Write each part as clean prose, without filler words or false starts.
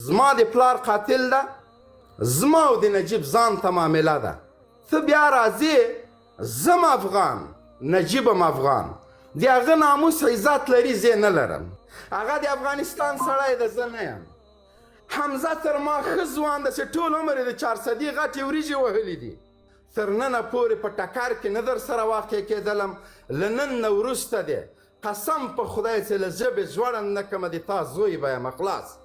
زما د پلار قاتل ده، زما او د نجیب ځان ته معامله ده. ته بیا راځې زم افغان، نجیب هم افغان، د هغه ناموس عزت لري، زه نه لرم. هغه د افغانستان سړی ده، زه نه یم. حمزه تر ما ښه ځوان ده چې ټول عمر یې د 400 غټې وریجې وهلي دي. تر ننه پورې په ټکر کې نه در سره واقع کېدلم. له نن نه وروسته دی قسم په خدای چې له ژبې ژوړند نه کمه د تا زوی به یم. خلاص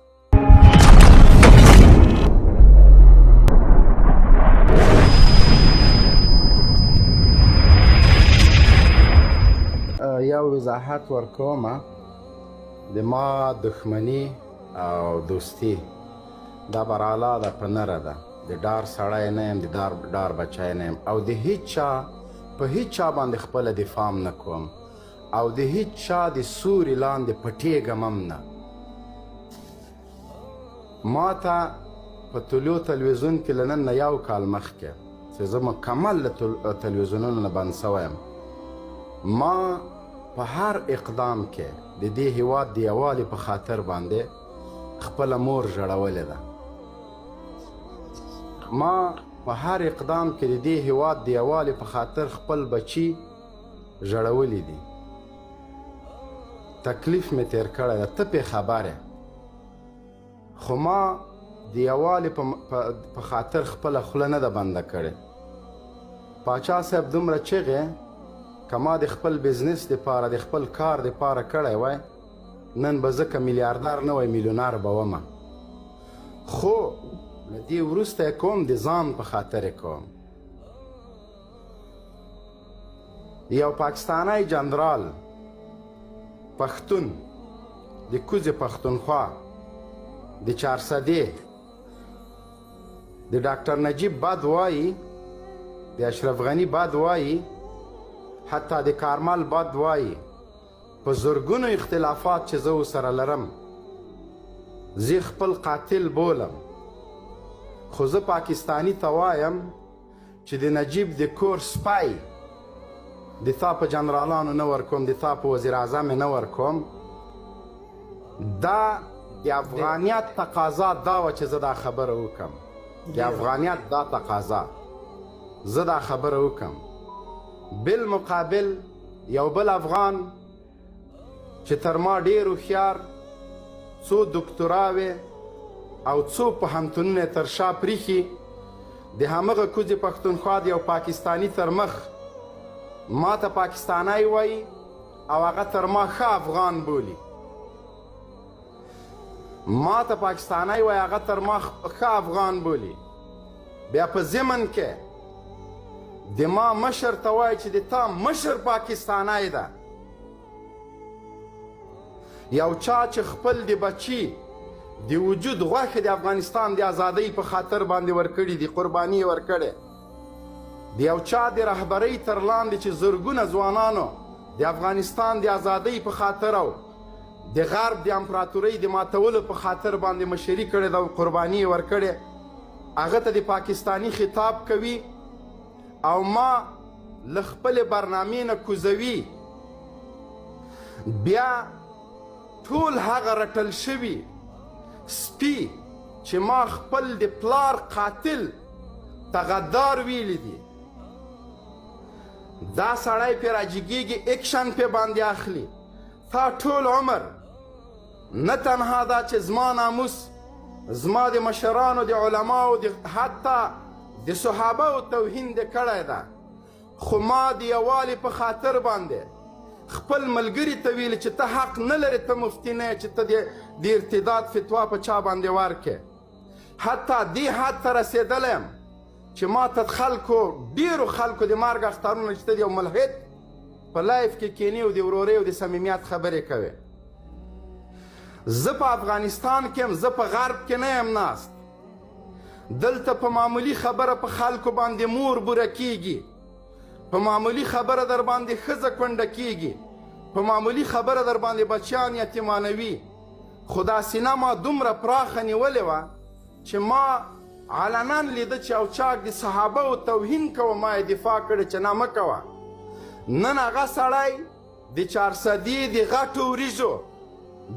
یو وضاحت ورکومه. د ما دښمني او دوستي دا براله ده، په نره ده. د ډار سړی نه یم، د ډار بچی نه یم، او د هیچ چا په هیچ چا باندې خپله دفاع نه کوم، او د هیچ چا د سوري لاندې پټېږم هم نه. ما ته په طلوع تلویزیون کې له نن نه 1 کال مخکې چې زه مکمل له تلویزیونونو نه بند سوی یم، ما په هر اقدام کې د دې هیواد د یووالي په خاطر باندې خپله مور ژړولې ده. ما په هر اقدام کې د دې هیواد د یووالي په خاطر خپل بچي ژړولي دي. تکلیف مې تیر کړی ده، ته پې خبر یې، خو ما د یووالي په خاطر خپله خوله نه ده بنده کړې. پاچا صاحب دومره چغې که ما د خپل بزنس دپاره د خپل کار دپاره کړی وای، نن به زه که میلیاردر نه وای میلیونر به ومه. خو له دې وروسته یې کوم د ځان په خاطر یې کوم. یو پاکستانی جنرال پښتون د کوزې پښتونخوا د 400 د ډاکټر نجیب بد وایي، د اشرف غني بد وایي، حتی د کارمل بد وایي. په زرګونو اختلافات چې زه ورسره لرم، زه خپل قاتل بولم، خو زه پاکستاني ته وایم چې د نجیب د کور سپی د تا په جنرالانو نه ورکوم، د تا په وزیر اعظم نه ورکوم. دا د افغانیت تقاضا دا وه چې زه دا خبره وکم. د افغانیت دا تقاضا زه دا خبره وکم. بالمقابل یو بل افغان چې تر ما ډېر هوښیار، څو دکتراوې او څو پوهنتونونه تر شا پریښي، د همغه کوزې پښتونخوا د یو پاکستاني تر مخ ما ته پاکستانی وایي، او هغه تر ما ښه افغان بولي. ما ته پاکستانی وایي، هغه تر ما ښه افغان بولي. بیا په ضمن کې د ما مشر ته وایي چې د تا مشر پاکستانی ده. یو چا چې خپل د بچي د وجود غوښې د افغانستان د ازادۍ په خاطر باندې ورکړي دي، قرباني یې ورکړې. د یو چا د رهبرۍ تر لاندې چې زرګونه ځوانانو د افغانستان د ازادۍ په خاطر او د غرب د امپراتورۍ د ماتولو په خاطر باندې مشري کړې ده او قرباني یې ورکړې، هغه ته د پاکستاني خطاب کوي او ما له خپلې برنامې نه کوزوي. بیا ټول هغه رټل شوي سپي چې ما خپل د پلار قاتل ته غدار ویلی دي، دا سړی پې راجګېږي، اکشن پې باندې اخلي. تا ټول عمر نه تنها دا چې زما ناموس، زما د مشرانو، د علماو، حتی د صحابه توهین دې کړی ده، خو ما د یووالي په خاطر باندې خپل ملګري ته ویل چې ته حق نه لرې، ته مفتي نه یې چې ته د ارتداد فتوا په چا باندې ورکې. حتی دې حد ته رسېدلی یم چې ما ته ډېرو خلکو د مرګ اخطارونه چې ته د یو ملحد په لایف کې کینې او د ورورۍ او د صمیمیت خبرې کوې. زه په افغانستان کې یم، زه په غرب کې نه یم ناست. دلته په معمولي خبره په خلکو باندې مور بوره کیږي، په معمولي خبره در باندې ښځه کونډه کیږي، په معمولي خبره در باندې بچیان یتیمانوي. خو دا سینه ما دومره پراخه نیولې وه چې ما علنا لیده چې او چاک د صحابه و توهین کوه، ما یې دفاع کړې چې نه مه کوه. نن هغه سړی د 400 د غټو وریجو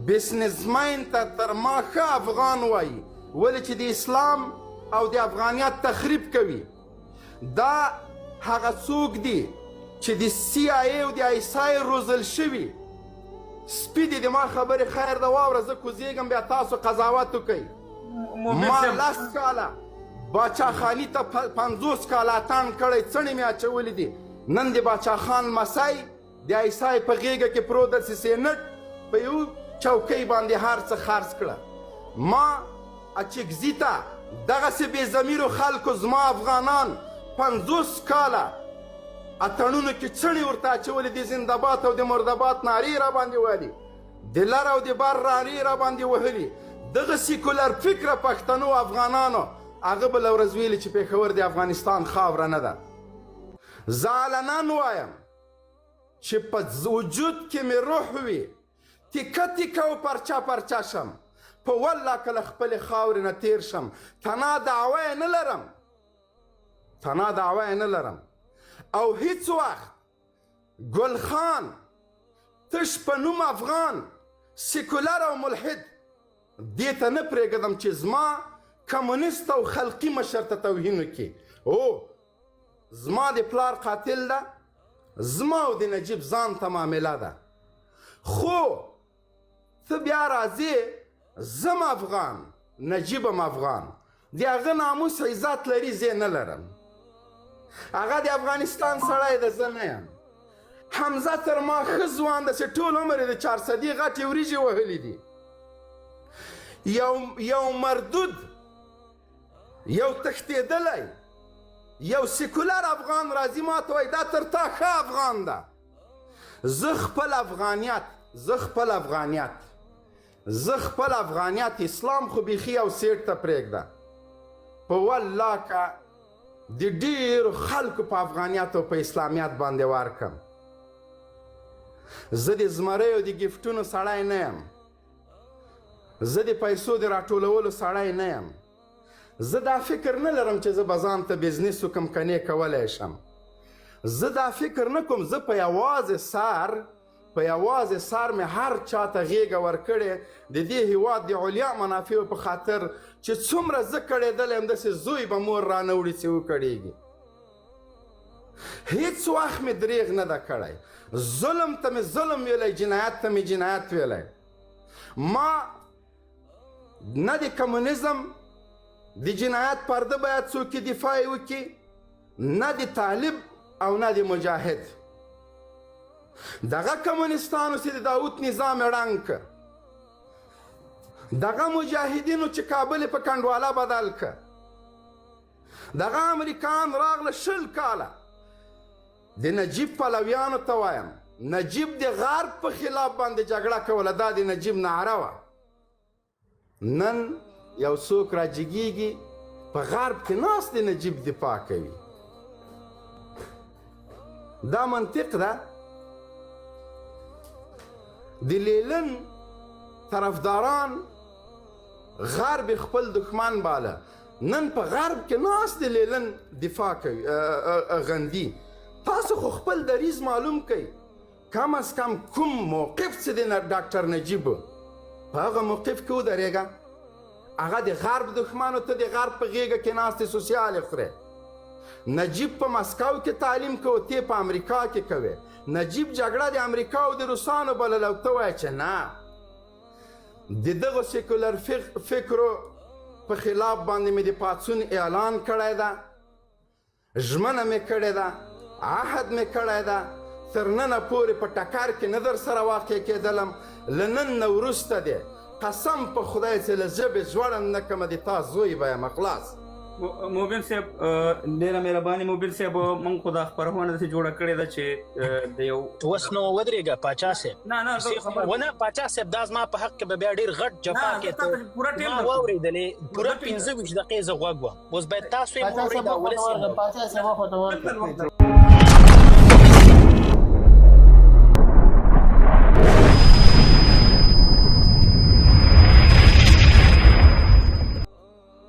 بسنسمین ته تر ما ښه افغان وایي، ولې چې د اسلام او د افغانیت تخریب کوي. دا هغه څوک دي چې د CIA او د ISI روزل شوي سپي دي. د ما خبرې خیر ده واوره، زه کوزیږم بیا تاسو قضاوت وکئ. ما 10 کاله باچا خاني ته 50 کاله اتڼ کړی، څڼې مې اچولې دي. نن د باچا خان لمسی د ISI په غېږه کې پروت ده چې سینټ په یو چوکۍ باندې هر څه خرڅ کړه. ما اچکزي ته دغسې بې ضمیرو خلکو زما افغانان 50 کاله اتڼونو کې څڼې ورته اچولې دي، زنده‌باد او د مرده‌باد نارې را باندې وهلي، د لر او د بر نارې را باندې وهلي. دغه سیکولر فکره پښتنو افغانانو هغه به له ورځ ویلي چې پېښور د افغانستان خاوره نه ده. زه علنا وایم چې په وجود کې مې روح وي، تیکه تیکه او پرچه پرچه شم، په والله که له خپلې خاورې نه تېر شم. تنا دعوه یې نه لرم، تنا دعوه یې نه لرم. او هیڅ وخت ګل خان تش په نوم افغان سیکولر او ملحد دې ته نه پرېږدم چې زما کمونیست او خلقي مشر ته توهین وکړي. زما د پلار قاتل ده، زما او د نجیب ځان ته معامله ده. خو ته بیا راځې زم افغان، نجیبم افغان، د هغه ناموس عزت لري، زه نه لرم. هغه د افغانستان سړی ده، زه نه یم. حمزه تر ما ښه ځوان ده چې ټول عمر یې د 400 غټې وریجې وهلي دي. یو مردود، یو تښتېدلی، یو سیکولر افغان راځي ما ته وایي دا تر تا ښه افغان ده. زه خپل افغانیت اسلام خو بیخي او سیټ ته پرېږده. په والله که د ډېرو خلکو په افغانیت او په اسلامیت باندې ورکم. زه د زمریو د ګفټونو سړی نه یم، زه د پیسو د راټولولو سړی نه یم. زه دا فکر نه لرم چې زه به ځان ته بزنس وکم کنې کولی شم. زه دا فکر نه کوم. زه په یوازې سر مې هر چا ته غېږه ورکړې د دې هېواد د علیا منافعو په خاطر چې څومره زه کړېدلی یم داسې زوی به مور رانه وړي چې وکړېږي. هیڅ وخت مې دریغ نه ده کړی. ظلم ته مې ظلم ویلی، جنایت ته مې جنایت ویلی. ما نه د کمونیزم د جنایت پرده باید څوک دفاع وکړي، نه د طالب او نه د مجاهد. دغه کمونیستانو چې د داود نظام ړنګ که، دغه مجاهدینو چې کابل په کنډواله بدل که، دغه امریکان راغله 20 کاله. د نجیب پلویانو ته وایم، نجیب د غرب په خلاف باندې جګړه کوله، دا د نجیب نعره وه. نن یو څوک راجګیږي په غرب کې ناست د نجیب دفاع کوي. دا منطق ده. د لیلن طرفداران غرب خپل دښمن باله، نن په غرب کې ناست د لیلن دفاع کوي غندي. تاسو خو خپل دریځ معلوم کوئ، کم از کم کوم موقف چې د ډاکټر نجیب په هغه موقف کې ودرېږه. هغه د غرب دښمنو ته د غرب په غېږه کې ناستې سوسیالې خورې. نجیب په مسکو کې تعلیم کوي، ته په امریکا کې کوي. نجیب جګړه د امریکا او د روسانو بلله او ته وایې چې نه. د دغو سیکولر فکرو په خلاف باندې مې د پاڅون اعلان کړی ده، ژمنه مې کړې ده، عهد مې کړی ده. تر ننه پورې په ټکر کې نه در سره واقع کېدلم. له نن نه وروسته دی قسم په خدای چې له ژبې ژوړم نه کومه د تا زوی به یم. خلاص موبین صاحب ډېره مهرباني. موبین صاحب موږ خو دا خپرونه داسې جوړه کړې ده چې د یو اوس نو ودرېږه پاچا صاحب. نه ونه پاچا صاحب دا زما په حق کې به بیا ډېر غټ جفا کې ما واورېدلې. پوره 25 دقیقې زه غوږ وم. اوس باید تاسو یې واورئ. دا ولس